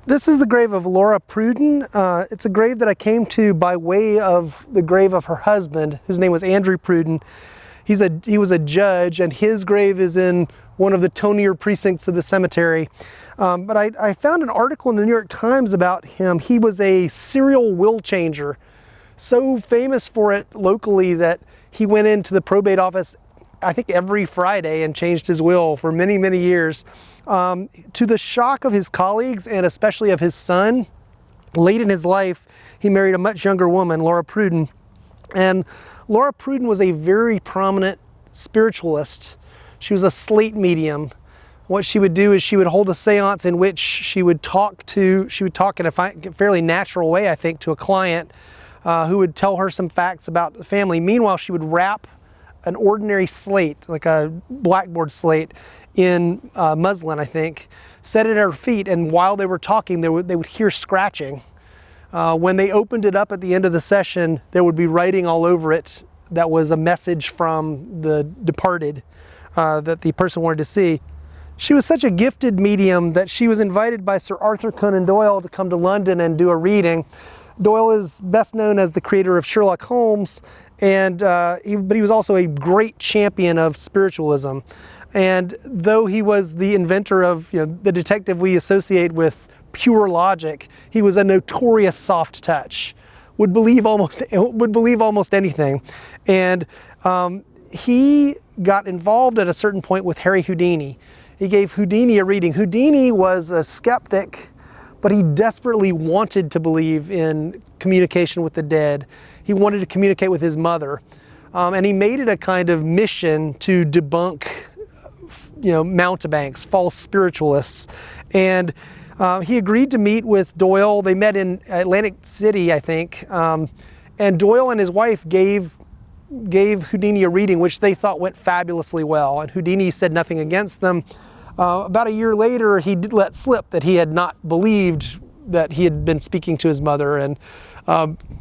This is the grave of Laura Pruden. It's a grave that I came to by way of the grave of her husband. His name was Andrew Pruden. He was a judge, and his grave is in one of the tonier precincts of the cemetery. But I found an article in the New York Times about him. He was a serial will changer, so famous for it locally that he went into the probate office, I think, every Friday and changed his will for many, many years. To the shock of his colleagues and especially of his son, late in his life, he married a much younger woman, Laura Pruden. And Laura Pruden was a very prominent spiritualist. She was a slate medium. What she would do is she would hold a seance in which she would talk in a fairly natural way, I think, to a client who would tell her some facts about the family. Meanwhile, she would wrap an ordinary slate, like a blackboard slate, in muslin, I think, set it at her feet, and while they were talking, they would hear scratching. When they opened it up at the end of the session, there would be writing all over it that was a message from the departed that the person wanted to see. She was such a gifted medium that she was invited by Sir Arthur Conan Doyle to come to London and do a reading. Doyle is best known as the creator of Sherlock Holmes, but he was also a great champion of spiritualism. And though he was the inventor of the detective we associate with pure logic, he was a notorious soft touch. Would believe almost anything. And he got involved at a certain point with Harry Houdini. He gave Houdini a reading. Houdini was a skeptic, but he desperately wanted to believe in communication with the dead. He wanted to communicate with his mother. And he made it a kind of mission to debunk mountebanks, false spiritualists. And he agreed to meet with Doyle. They met in Atlantic City, I think. And Doyle and his wife gave Houdini a reading, which they thought went fabulously well. And Houdini said nothing against them. About a year later, he did let slip that he had not believed that he had been speaking to his mother, and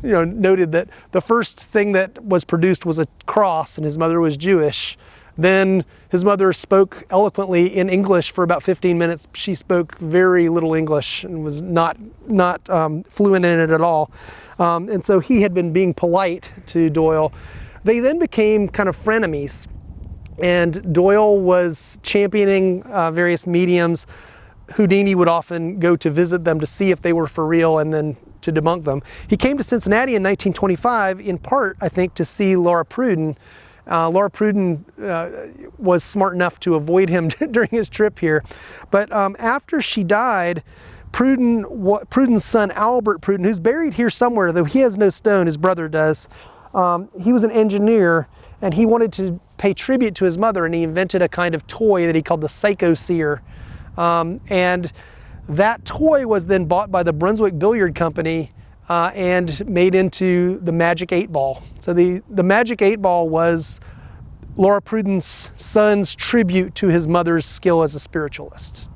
noted that the first thing that was produced was a cross, and his mother was Jewish. Then his mother spoke eloquently in English for about 15 minutes. She spoke very little English and was not fluent in it at all. And so he had been being polite to Doyle. They then became kind of frenemies. And Doyle was championing various mediums. Houdini would often go to visit them to see if they were for real and then to debunk them. He came to Cincinnati in 1925, in part, I think, to see Laura Pruden. Laura Pruden was smart enough to avoid him during his trip here. But after she died, Pruden's son, Albert Pruden, who's buried here somewhere, though he has no stone, his brother does, he was an engineer, and he wanted to pay tribute to his mother, and he invented a kind of toy that he called the psycho-seer. And that toy was then bought by the Brunswick Billiard Company and made into the Magic 8 Ball. So the Magic 8 Ball was Laura Pruden's son's tribute to his mother's skill as a spiritualist.